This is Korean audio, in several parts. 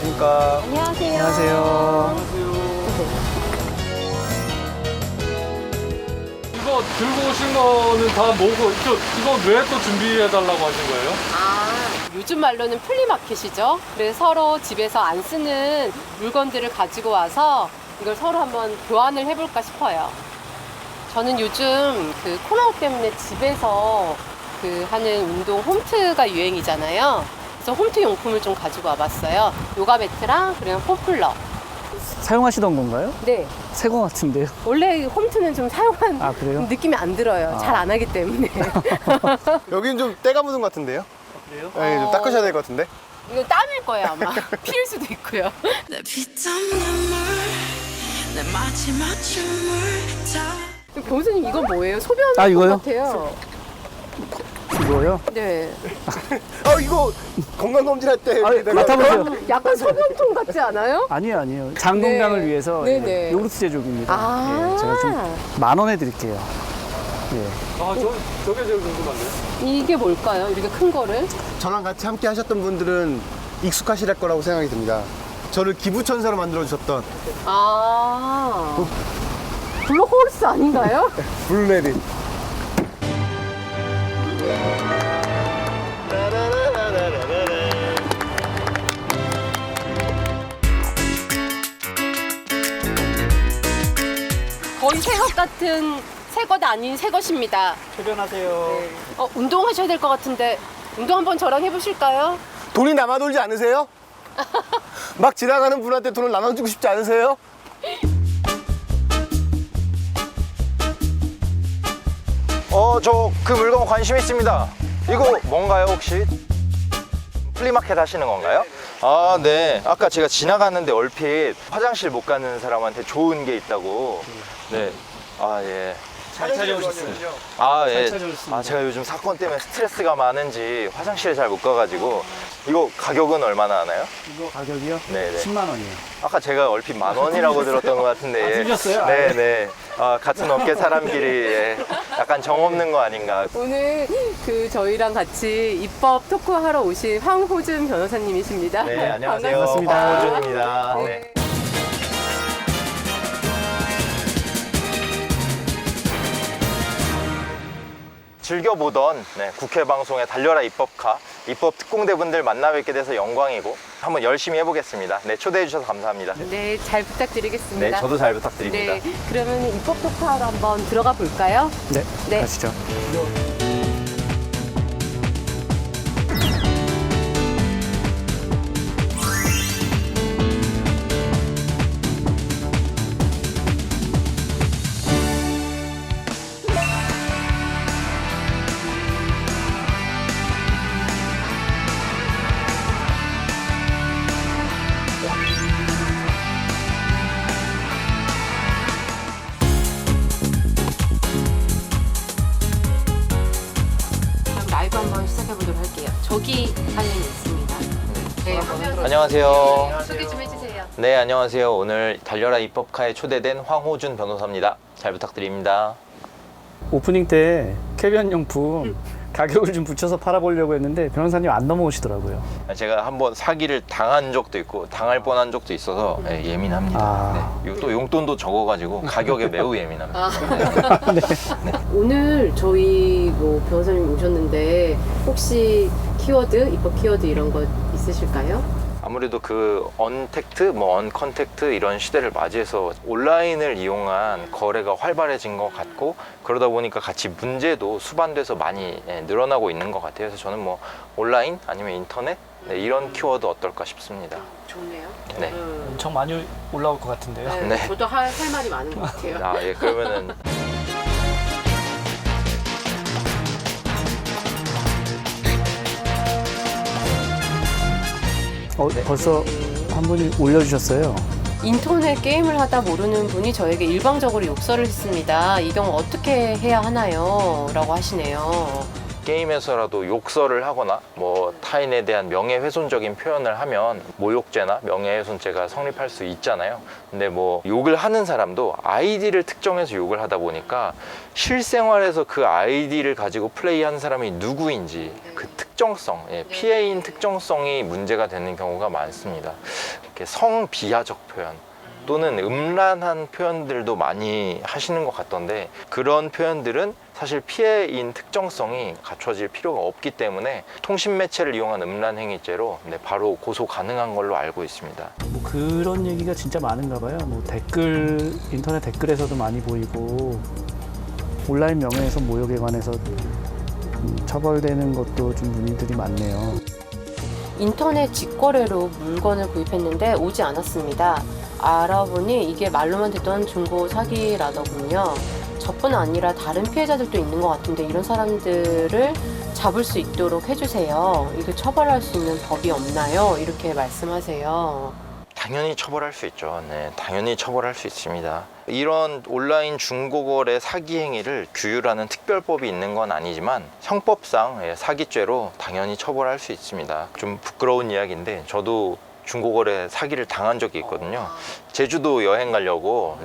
안녕하십니까. 안녕하세요. 안녕하세요. 이거 들고 오신 거는 다 뭐고, 이건 왜 또 준비해달라고 하신 거예요? 요즘 말로는 플리마켓이죠. 그래서 서로 집에서 안 쓰는 물건들을 가지고 와서 이걸 서로 한번 교환을 해볼까 싶어요. 저는 요즘 그 코로나 때문에 집에서 그 하는 운동 홈트가 유행이잖아요. 그래서 홈트 용품을 좀 가지고 와봤어요. 요가 매트랑 그리고 폼플러. 사용하시던 건가요? 네. 새 거 같은데요. 원래 홈트는 좀 사용한 아, 그래요? 느낌이 안 들어요. 잘 안 하기 때문에. 여기는 좀 때가 묻은 것 같은데요? 그래요? 네, 좀 닦으셔야 될 것 같은데. 이거 땀일 거예요, 아마. 피일 수도 있고요. 내 피땀 눈물 내 마지막 춤을 다 교수님, 이거 뭐예요? 소변 아, 이거요? 같아요. 이거요? 네. 이거 건강검진할 때. 아, 내가 맡아보세요. 약간 소변통 같지 않아요? 아니에요, 아니에요. 장 건강을 네. 위해서 네네. 요구르트 제조기입니다. 아. 예, 제가 좀 10,000원에 드릴게요. 예. 저게 제일 궁금한데요? 이게 뭘까요? 이렇게 큰 거를? 저랑 같이 함께 하셨던 분들은 익숙하실 거라고 생각이 듭니다. 저를 기부천사로 만들어주셨던 아. 블록홀스 아닌가요? 블루레디. 거의 새것 같은 새것 아닌 새것입니다. 퇴변하세요. 운동하셔야 될 것 같은데 운동 한번 저랑 해보실까요? 돈이 남아 돌지 않으세요? 막 지나가는 분한테 돈을 나눠주고 싶지 않으세요? 저 그 물건 관심 있습니다. 이거 뭔가요, 혹시? 플리마켓 하시는 건가요? 아, 네. 아까 제가 지나갔는데 얼핏 화장실 못 가는 사람한테 좋은 게 있다고. 네. 아, 예. 잘 찾아오셨어요. 아, 예. 잘 찾아오셨습니다. 아, 제가 요즘 사건 때문에 스트레스가 많은지 화장실에 잘 못 가가지고. 이거 가격은 얼마나 하나요? 이거 가격이요? 네네. 10만 원이에요. 아까 제가 얼핏 10,000원이라고 들었던 것 같은데. 아, 들으셨어요? 네네. 같은 업계 사람끼리 예. 약간 정 없는 거 아닌가. 오늘 그 저희랑 같이 입법 토크하러 오신 황호준 변호사님이십니다. 네, 안녕하세요. 반갑습니다. 황호준입니다. 네. 즐겨보던 국회 방송의 달려라 입법카 입법 특공대분들 만나 뵙게 돼서 영광이고 한번 열심히 해보겠습니다. 네, 초대해 주셔서 감사합니다. 네, 잘 부탁드리겠습니다. 네, 저도 잘 부탁드립니다. 네, 그러면 입법 토크하러 한번 들어가 볼까요? 네, 네. 가시죠. 그럼 라이브 한번 시작해 보도록 할게요. 저기 사연이 있습니다. 네, 안녕하세요. 소개 좀 해주세요. 네, 안녕하세요. 오늘 달려라 입법카에 초대된 황호준 변호사입니다. 잘 부탁드립니다. 오프닝 때 캐비언 용품 가격을 좀 붙여서 팔아보려고 했는데 변호사님 안 넘어오시더라고요. 제가 한번 사기를 당한 적도 있고 당할 뻔한 적도 있어서 예민합니다. 아. 네. 또 용돈도 적어가지고 가격에 매우 예민합니다. 아. 오늘 저희 뭐 변호사님 오셨는데 혹시 키워드, 입법 키워드 이런 거 있으실까요? 아무래도 그 언택트, 언컨택트 이런 시대를 맞이해서 온라인을 이용한 거래가 활발해진 것 같고 그러다 보니까 같이 문제도 수반돼서 많이 늘어나고 있는 것 같아요. 그래서 저는 온라인 아니면 인터넷 이런 키워드 어떨까 싶습니다. 좋네요. 네. 엄청 많이 올라올 것 같은데요. 네, 네. 저도 할 말이 많은 것 같아요. 아, 예, 그러면은 벌써 한 분이 올려주셨어요. 인터넷 게임을 하다 모르는 분이 저에게 일방적으로 욕설을 했습니다. 이 경우 어떻게 해야 하나요? 라고 하시네요. 게임에서라도 욕설을 하거나 뭐 타인에 대한 명예훼손적인 표현을 하면 모욕죄나 명예훼손죄가 성립할 수 있잖아요. 근데 뭐 욕을 하는 사람도 아이디를 특정해서 욕을 하다 보니까 실생활에서 그 아이디를 가지고 플레이하는 사람이 누구인지 그 특정성, 피해인 특정성이 문제가 되는 경우가 많습니다. 이렇게 성비하적 표현 또는 음란한 표현들도 많이 하시는 것 같던데, 그런 표현들은 사실 피해인 특정성이 갖춰질 필요가 없기 때문에 통신 매체를 이용한 음란 행위죄로 바로 고소 가능한 걸로 알고 있습니다. 뭐 그런 얘기가 진짜 많은가 봐요. 뭐 댓글, 인터넷 댓글에서도 많이 보이고 온라인 명예훼손 모욕에 관해서 처벌되는 것도 좀 문의들이 많네요. 인터넷 직거래로 물건을 구입했는데 오지 않았습니다. 알아보니 이게 말로만 듣던 중고 사기라더군요. 저뿐 아니라 다른 피해자들도 있는 것 같은데 이런 사람들을 잡을 수 있도록 해주세요. 이거 처벌할 수 있는 법이 없나요? 이렇게 말씀하세요. 당연히 처벌할 수 있죠. 네, 당연히 처벌할 수 있습니다. 이런 온라인 중고거래 사기 행위를 규율하는 특별법이 있는 건 아니지만 형법상 사기죄로 당연히 처벌할 수 있습니다. 좀 부끄러운 이야기인데 저도 중고거래 사기를 당한 적이 있거든요. 제주도 여행 가려고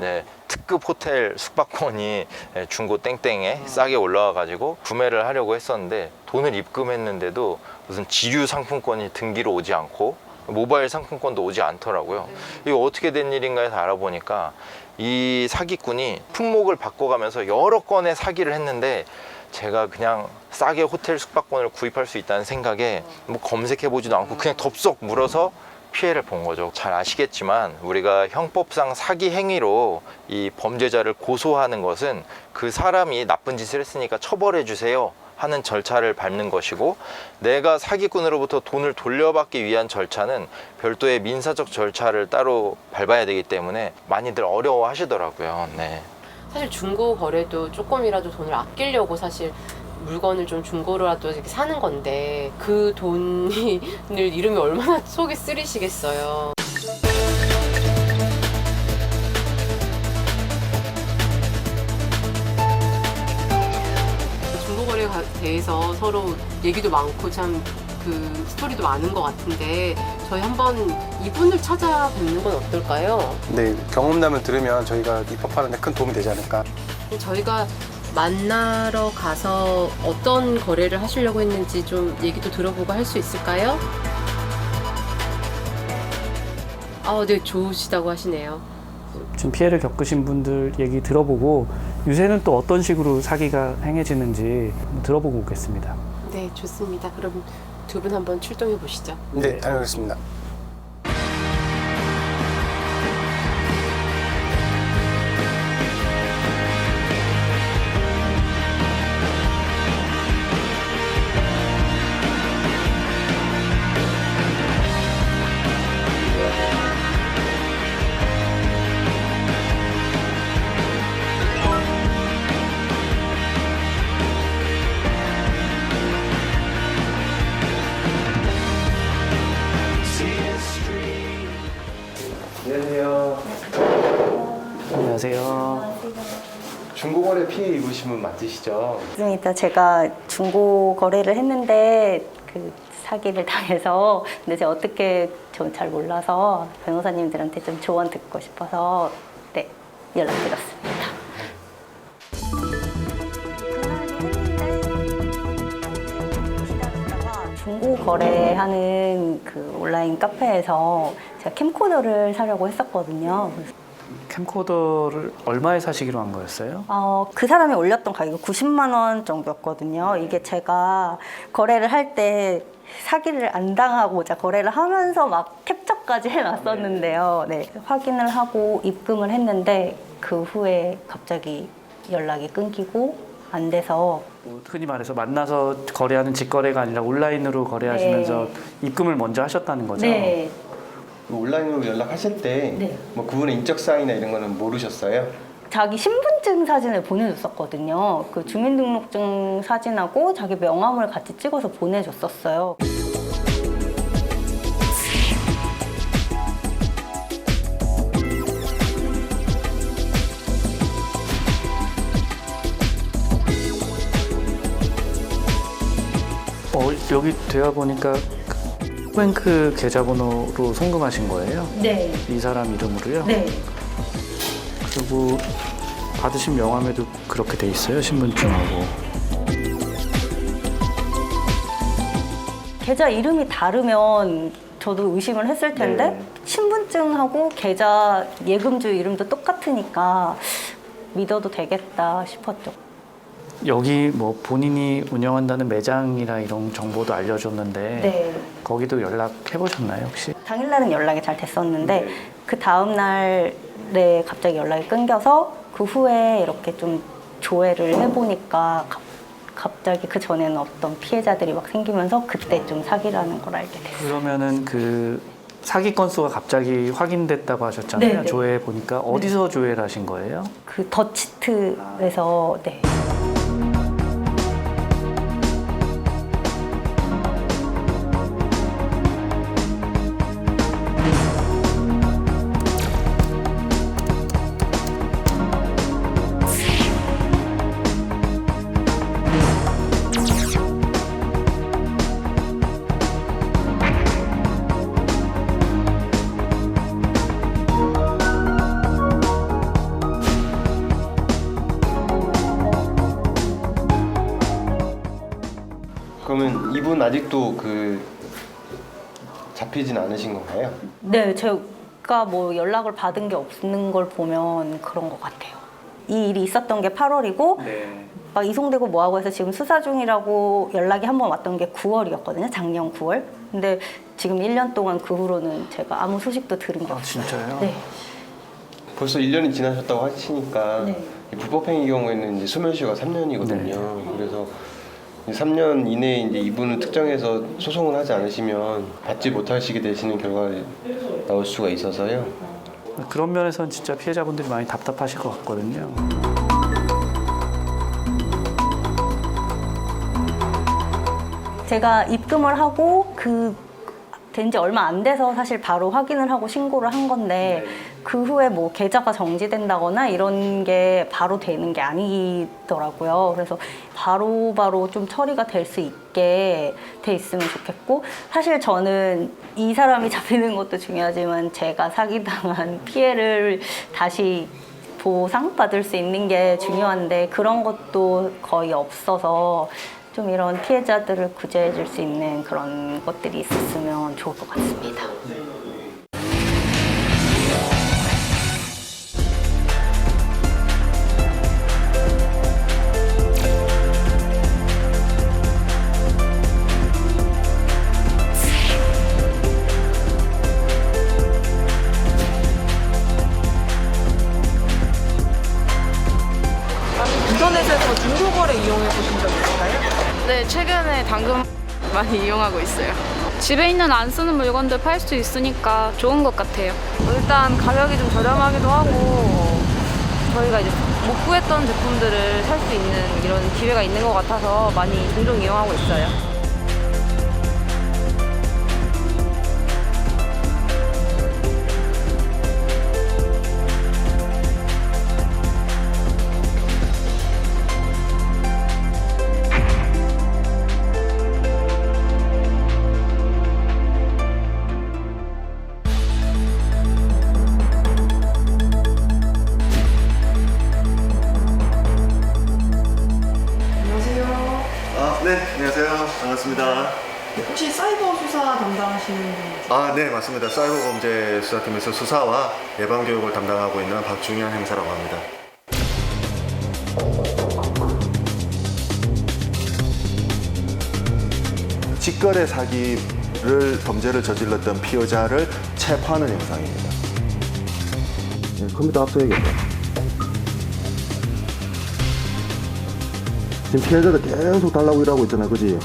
특급 호텔 숙박권이 중고 땡땡에 싸게 올라와 가지고 구매를 하려고 했었는데 돈을 입금했는데도 무슨 지류 상품권이 등기로 오지 않고 모바일 상품권도 오지 않더라고요. 이거 어떻게 된 일인가 해서 알아보니까 이 사기꾼이 품목을 바꿔가면서 여러 건의 사기를 했는데 제가 그냥 싸게 호텔 숙박권을 구입할 수 있다는 생각에 뭐 검색해보지도 않고 그냥 덥석 물어서 피해를 본 거죠. 잘 아시겠지만 우리가 형법상 사기 행위로 이 범죄자를 고소하는 것은 그 사람이 나쁜 짓을 했으니까 처벌해 주세요 하는 절차를 밟는 것이고, 내가 사기꾼으로부터 돈을 돌려받기 위한 절차는 별도의 민사적 절차를 따로 밟아야 되기 때문에 많이들 어려워 하시더라고요. 네. 사실 중고 거래도 조금이라도 돈을 아끼려고 사실 물건을 좀 중고로라도 이렇게 사는 건데 그 돈을 잃으면 얼마나 속이 쓰리시겠어요. 중고거래에 대해서 서로 얘기도 많고 참 그 스토리도 많은 것 같은데 저희 한번 이분을 찾아뵙는 건 어떨까요? 네, 경험담을 들으면 저희가 입법하는 데 큰 도움이 되지 않을까. 저희가 만나러 가서 어떤 거래를 하시려고 했는지 좀 얘기도 들어보고 할 수 있을까요? 네, 좋으시다고 하시네요. 좀 피해를 겪으신 분들 얘기 들어보고 요새는 또 어떤 식으로 사기가 행해지는지 한번 들어보고 오겠습니다. 네, 좋습니다. 그럼 두 분 한번 출동해 보시죠. 네, 알겠습니다. 안녕하세요. 중고거래 피해 입으신 분 맞으시죠? 맞습니다. 제가 중고 거래를 했는데 그 사기를 당해서 근데 제가 어떻게 전 잘 몰라서 변호사님들한테 좀 조언 듣고 싶어서 네, 연락드렸습니다. 중고 거래하는 그 온라인 카페에서 제가 캠코더를 사려고 했었거든요. 캠코더를 얼마에 사시기로 한 거였어요? 그 사람이 올렸던 가격이 90만 원 정도였거든요. 이게 제가 거래를 할 때 사기를 안 당하고자 거래를 하면서 막 캡처까지 해놨었는데요. 네, 확인을 하고 입금을 했는데 그 후에 갑자기 연락이 끊기고 안 돼서 뭐 흔히 말해서 만나서 거래하는 직거래가 아니라 온라인으로 거래하시면서 입금을 먼저 하셨다는 거죠? 네, 온라인으로 연락하실 때 네. 뭐 그분의 인적 사항이나 이런 거는 모르셨어요? 자기 신분증 사진을 보내줬었거든요. 그 주민등록증 사진하고 자기 명함을 같이 찍어서 보내줬었어요. 여기 대화 보니까 뱅크 계좌번호로 송금하신 거예요? 네. 이 사람 이름으로요? 네. 그리고 받으신 명함에도 그렇게 돼 있어요, 신분증하고. 계좌 이름이 다르면 저도 의심을 했을 텐데 네. 신분증하고 계좌 예금주 이름도 똑같으니까 믿어도 되겠다 싶었죠. 여기 뭐 본인이 운영한다는 매장이나 이런 정보도 알려줬는데 네. 거기도 연락해 보셨나요 혹시? 당일날은 연락이 잘 됐었는데 네. 그 다음날에 갑자기 연락이 끊겨서 그 후에 이렇게 좀 조회를 해보니까 갑자기 그 전에는 어떤 피해자들이 막 생기면서 그때 좀 사기라는 걸 알게 됐어요. 그러면은 그 사기 건수가 갑자기 확인됐다고 하셨잖아요. 네, 네. 조회해 보니까 어디서 조회를 하신 거예요? 그 더치트에서 네. 그러면 이분 아직도 그 잡히진 않으신 건가요? 네, 제가 뭐 연락을 받은 게 없는 걸 보면 그런 것 같아요. 이 일이 있었던 게 8월이고 네. 막 이송되고 뭐하고 해서 지금 수사 중이라고 연락이 한 번 왔던 게 9월이었거든요. 작년 9월. 근데 지금 1년 동안 그 후로는 제가 아무 소식도 들은 게 아 없어요. 진짜요? 네. 벌써 1년이 지나셨다고 하시니까 네. 이 불법행위 경우에는 이제 소멸시효가 3년이거든요. 네. 그래서 3년 이내에 이제 이분을 특정해서 소송을 하지 않으시면 받지 못하시게 되시는 결과가 나올 수가 있어서요. 그런 면에서는 진짜 피해자분들이 많이 답답하실 것 같거든요. 제가 입금을 하고 된 지 얼마 안 돼서 사실 바로 확인을 하고 신고를 한 건데 그 후에 뭐 계좌가 정지된다거나 이런 게 바로 되는 게 아니더라고요. 그래서 바로 좀 처리가 될 수 있게 돼 있으면 좋겠고, 사실 저는 이 사람이 잡히는 것도 중요하지만 제가 사기당한 피해를 다시 보상받을 수 있는 게 중요한데 그런 것도 거의 없어서 좀 이런 피해자들을 구제해 줄 수 있는 그런 것들이 있었으면 좋을 것 같습니다. 인터넷에서 중고거래 이용해 보신 적 있을까요? 네, 최근에 당근 많이 이용하고 있어요. 집에 있는 안 쓰는 물건들 팔 수 있으니까 좋은 것 같아요. 일단 가격이 좀 저렴하기도 하고 저희가 이제 못 구했던 제품들을 살 수 있는 이런 기회가 있는 것 같아서 많이 종종 이용하고 있어요. 네, 안녕하세요. 반갑습니다. 혹시 사이버 수사 담당하시는 분이세요? 네, 맞습니다. 사이버 범죄 수사팀에서 수사와 예방 교육을 담당하고 있는 박중현 행사라고 합니다. 직거래 사기를 범죄를 저질렀던 피해자를 체포하는 영상입니다. 컴퓨터 압수해야겠다. 지금 피해자들 계속 달라고 일하고 있잖아, 그지?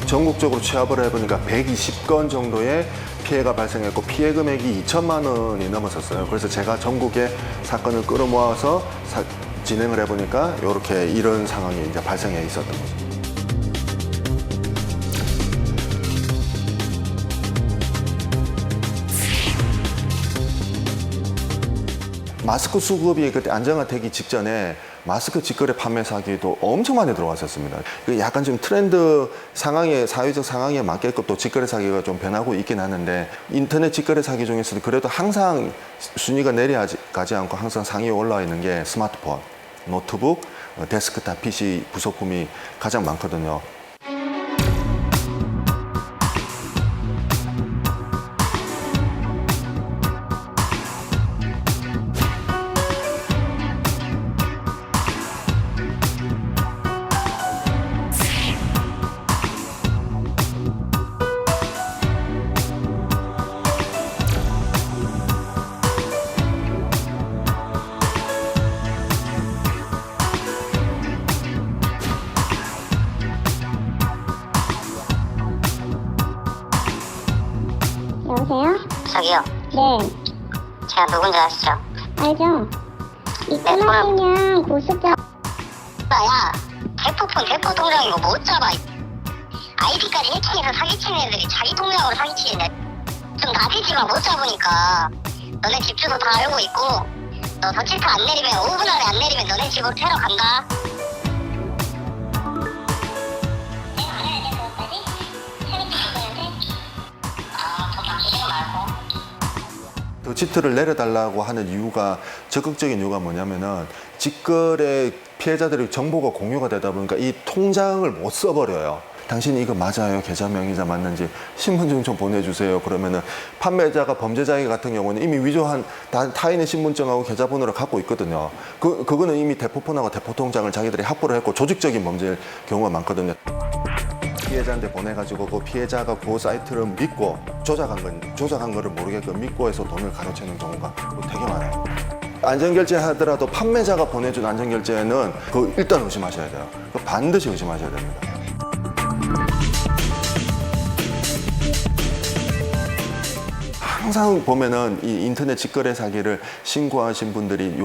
전국적으로 취합을 해보니까 120건 정도의 피해가 발생했고 피해 금액이 2천만 원이 넘었었어요. 그래서 제가 전국에 사건을 끌어모아서 진행을 해보니까 이렇게 이런 상황이 이제 발생해 있었던 거죠. 마스크 수급이 그때 안정화되기 직전에 마스크 직거래 판매 사기도 엄청 많이 들어왔었습니다. 약간 지금 트렌드 상황에, 사회적 상황에 맞게끔 또 직거래 사기가 좀 변하고 있긴 하는데, 인터넷 직거래 사기 중에서도 그래도 항상 순위가 내려가지 않고 항상 상위에 올라와 있는 게 스마트폰, 노트북, 데스크탑 PC 부속품이 가장 많거든요. 여보세요? 저기요. 네, 제가 누군지 아시죠? 알죠? 입금하시면 고수장 야, 대포폰 대포 통장이고 못 잡아. 아이디까지 해킹해서 사기치는 애들이 자기 통장으로 사기치겠네. 좀 나대지만 못 잡으니까. 너네 집 주소 다 알고 있고, 너 덧칠타 안 내리면 5분 안에 안 내리면 너네 집으로 테러 간다. 더치트를 내려달라고 하는 이유가, 적극적인 이유가 뭐냐면은 직거래 피해자들의 정보가 공유가 되다 보니까 이 통장을 못 써버려요. 당신이 이거 맞아요? 계좌명의자 맞는지 신분증 좀 보내주세요. 그러면은 판매자가 범죄자 같은 경우는 이미 위조한 타인의 신분증하고 계좌번호를 갖고 있거든요. 그거는 이미 대포폰하고 대포통장을 자기들이 확보를 했고 조직적인 범죄일 경우가 많거든요. 피해자한테 보내가지고 그 피해자가 그 사이트를 믿고 조작한 거를 모르게끔 믿고 해서 돈을 가로채는 경우가 되게 많아요. 안전결제 하더라도 판매자가 보내준 안전결제는 그 일단 의심하셔야 돼요. 반드시 의심하셔야 됩니다. 항상 보면은 이 인터넷 직거래 사기를 신고하신 분들이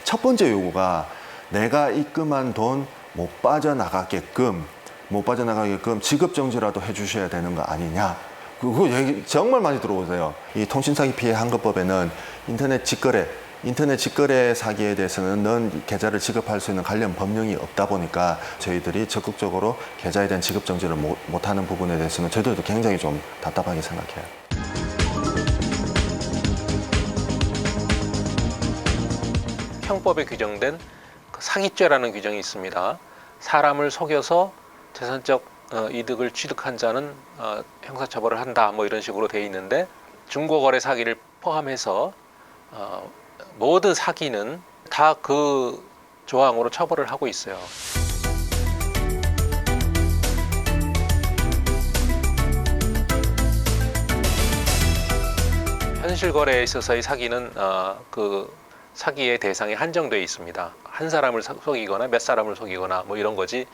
첫 번째 요구가 내가 입금한 돈 못 빠져나가게끔 지급정지라도 해주셔야 되는 거 아니냐. 그거 얘기 정말 많이 들어오세요. 이 통신사기 피해 항거법에는 인터넷 직거래 사기에 대해서는 넌 계좌를 지급할 수 있는 관련 법령이 없다 보니까 저희들이 적극적으로 계좌에 대한 지급정지를 못하는 부분에 대해서는 저희들도 굉장히 좀 답답하게 생각해요. 형법에 규정된 사기죄라는 규정이 있습니다. 사람을 속여서 재산적 이득을 취득한 자는 형사처벌을 한다, 뭐 이런 식으로 돼 있는데, 중고거래 사기를 포함해서 모든 사기는 다 그 조항으로 처벌을 하고 있어요. 현실 거래에 있어서의 사기는 그 사기의 대상이 한정되어 있습니다. 한 사람을 속이거나 몇 사람을 속이거나 뭐 이런 거지.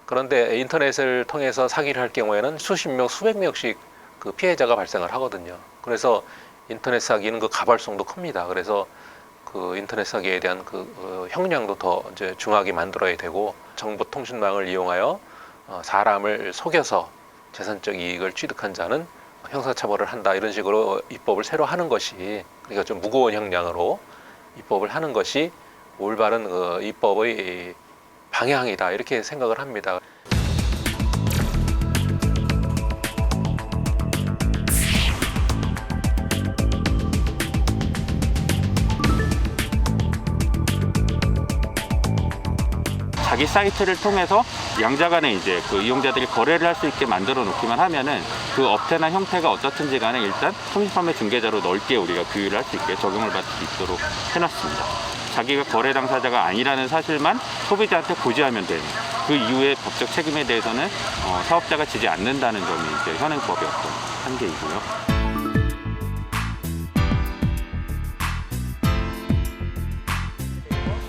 그런데 인터넷을 통해서 사기를 할 경우에는 수십 명, 수백 명씩 그 피해자가 발생을 하거든요. 그래서 인터넷 사기는 그 가발성도 큽니다. 그래서 그 인터넷 사기에 대한 그 형량도 더 이제 중하게 만들어야 되고, 정보통신망을 이용하여 사람을 속여서 재산적 이익을 취득한 자는 형사처벌을 한다, 이런 식으로 입법을 새로 하는 것이, 그러니까 좀 무거운 형량으로 입법을 하는 것이 올바른 그 입법의 방향이다, 이렇게 생각을 합니다. 자기 사이트를 통해서 양자 간에 이제 그 이용자들이 거래를 할 수 있게 만들어 놓기만 하면은 그 업태나 형태가 어떻든지 간에 일단 통신판매 중개자로 넓게 우리가 규율을 할 수 있게 적용을 받을 수 있도록 해놨습니다. 자기가 거래 당사자가 아니라는 사실만 소비자한테 고지하면 되는, 그 이후의 법적 책임에 대해서는 사업자가 지지 않는다는 점이 이제 현행법의 어떤 한계이고요.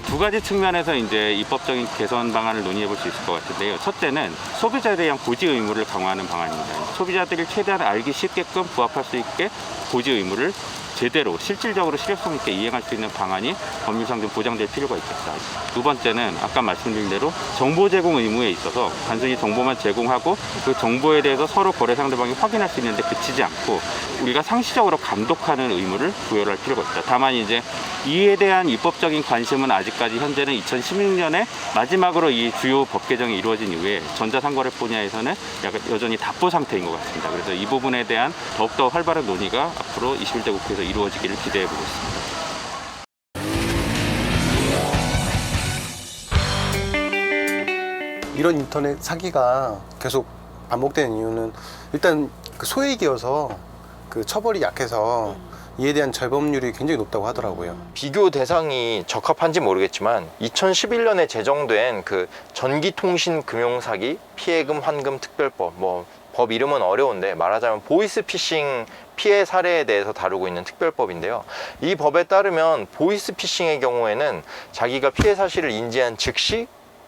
두 가지 측면에서 이제 입법적인 개선 방안을 논의해 볼 수 있을 것 같은데요. 첫째는 소비자에 대한 고지 의무를 강화하는 방안입니다. 소비자들이 최대한 알기 쉽게끔 부합할 수 있게 고지 의무를 제대로 실질적으로 실효성 있게 이행할 수 있는 방안이 법률상 좀 보장될 필요가 있겠다. 두 번째는 아까 말씀드린 대로 정보 제공 의무에 있어서 단순히 정보만 제공하고 그 정보에 대해서 서로 거래 상대방이 확인할 수 있는데 그치지 않고 우리가 상시적으로 감독하는 의무를 부여할 필요가 있다. 다만 이제 이에 대한 입법적인 관심은 아직까지 현재는 2016년에 마지막으로 이 주요 법 개정이 이루어진 이후에 전자상거래 분야에서는 약간 여전히 답보 상태인 것 같습니다. 그래서 이 부분에 대한 더욱더 활발한 논의가 앞으로 21대 국회에서 이루어지기를 기대해 보고 있습니다. 이런 인터넷 사기가 계속 반복되는 이유는 일단 그 소액이어서 그 처벌이 약해서 이에 대한 재범률이 굉장히 높다고 하더라고요. 비교 대상이 적합한지 모르겠지만 2011년에 제정된 그 전기통신금융사기 피해금 환금 특별법, 뭐 법 이름은 어려운데 말하자면 보이스피싱 피해 사례에 대해서 다루고 있는 특별법인데요. 이 법에 따르면 보이스피싱의 경우에는 자기가 피해 사실을 인지한 즉시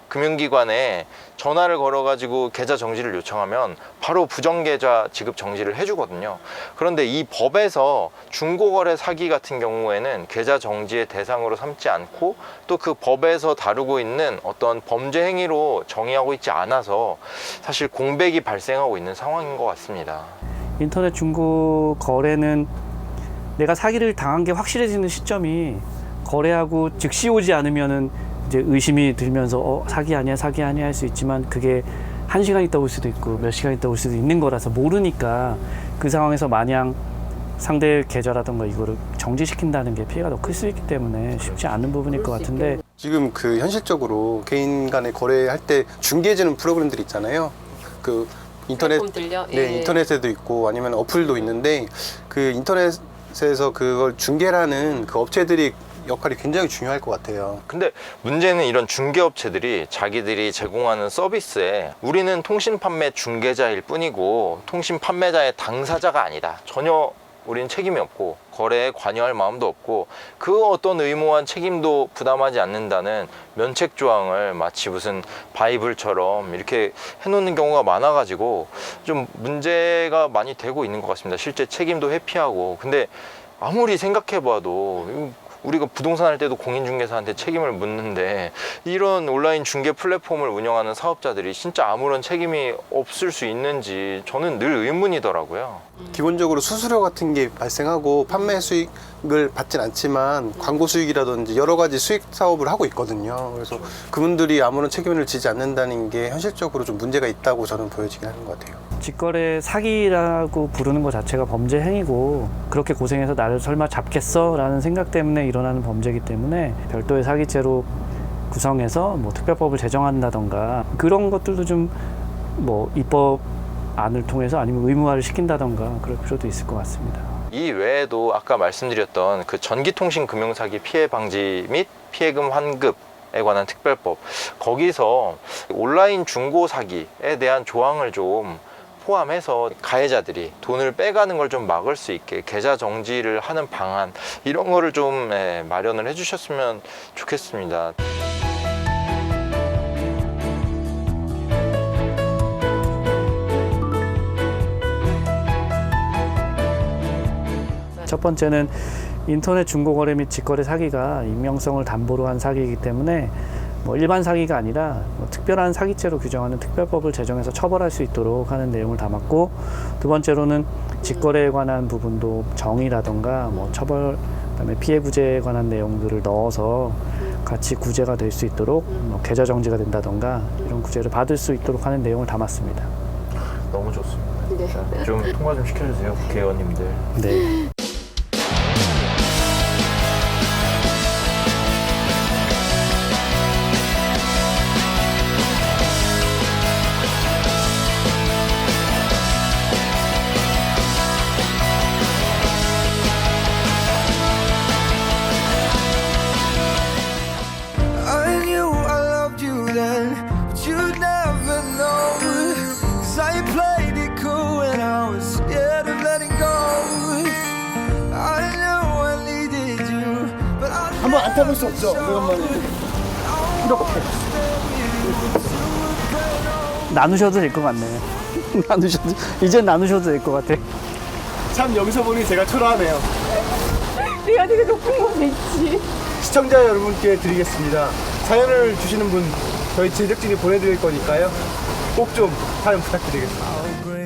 금융기관에 전화를 걸어가지고 계좌 정지를 요청하면 바로 부정계좌 지급 정지를 해주거든요. 그런데 이 법에서 중고거래 사기 같은 경우에는 계좌 정지의 대상으로 삼지 않고 또 그 법에서 다루고 있는 어떤 범죄 행위로 정의하고 있지 않아서 사실 공백이 발생하고 있는 상황인 것 같습니다. 인터넷 중고 거래는 내가 사기를 당한 게 확실해지는 시점이 거래하고 즉시 오지 않으면은 이제 의심이 들면서 사기 아니야 할 수 있지만 그게 1시간 있다 올 수도 있고 몇 시간 있다 올 수도 있는 거라서 모르니까 그 상황에서 마냥 상대의 계좌라던가 이거를 정지시킨다는 게 피해가 더 클 수 있기 때문에 쉽지 않은 부분일 것 같은데 지금 그 현실적으로 개인 간에 거래할 때 중개해주는 프로그램들이 있잖아요. 그 인터넷, 플랫폼들요? 네, 예. 인터넷에도 있고 아니면 어플도 있는데 그 인터넷에서 그걸 중개라는 그 업체들이 역할이 굉장히 중요할 것 같아요. 근데 문제는 이런 중개업체들이 자기들이 제공하는 서비스에 우리는 통신 판매 중개자일 뿐이고 통신 판매자의 당사자가 아니다. 전혀 우리는 책임이 없고 거래에 관여할 마음도 없고 그 어떤 의무한 책임도 부담하지 않는다는 면책 조항을 마치 무슨 바이블처럼 이렇게 해놓는 경우가 많아가지고 좀 문제가 많이 되고 있는 것 같습니다. 실제 책임도 회피하고. 근데 아무리 생각해봐도 우리가 부동산 할 때도 공인중개사한테 책임을 묻는데 이런 온라인 중개 플랫폼을 운영하는 사업자들이 진짜 아무런 책임이 없을 수 있는지 저는 늘 의문이더라고요. 기본적으로 수수료 같은 게 발생하고 판매 수익을 받진 않지만 광고 수익이라든지 여러 가지 수익 사업을 하고 있거든요. 그래서 그분들이 아무런 책임을 지지 않는다는 게 현실적으로 좀 문제가 있다고 저는 보여지긴 하는 것 같아요. 직거래 사기라고 부르는 것 자체가 범죄 행위고 그렇게 고생해서 나를 설마 잡겠어? 라는 생각 때문에 일어나는 범죄이기 때문에 별도의 사기죄로 구성해서 뭐 특별법을 제정한다던가 그런 것들도 좀 뭐 입법안을 통해서 아니면 의무화를 시킨다던가 그럴 필요도 있을 것 같습니다. 이 외에도 아까 말씀드렸던 그 전기통신금융사기 피해 방지 및 피해금 환급에 관한 특별법, 거기서 온라인 중고 사기에 대한 조항을 좀 포함해서 가해자들이 돈을 빼가는 걸 좀 막을 수 있게 계좌 정지를 하는 방안 이런 거를 좀 마련을 해주셨으면 좋겠습니다. 첫 번째는 인터넷 중고거래 및 직거래 사기가 익명성을 담보로 한 사기이기 때문에 뭐 일반 사기가 아니라 뭐 특별한 사기죄로 규정하는 특별법을 제정해서 처벌할 수 있도록 하는 내용을 담았고, 두 번째로는 직거래에 관한 부분도 정의라던가 뭐 처벌, 그다음에 피해 구제에 관한 내용들을 넣어서 같이 구제가 될 수 있도록 뭐 계좌 정지가 된다던가 이런 구제를 받을 수 있도록 하는 내용을 담았습니다. 너무 좋습니다. 네. 좀 통과 좀 시켜주세요, 국회의원님들. 네. I knew I loved you then, but you never know. 'Cause I played it cool when I was scared of letting go. I knew I needed you, but I 한번 안 타볼 수 없죠. 오랜만에 이렇게 나누셔도 될 것 같네요. 이젠 나누셔도 될 것 같아. 참 여기서 보니 제가 초라하네요. 목소리가 되게 높은 곳에 있지. 시청자 여러분께 드리겠습니다. 사연을 주시는 분 저희 제작진이 보내드릴 거니까요. 꼭 좀 사연 부탁드리겠습니다.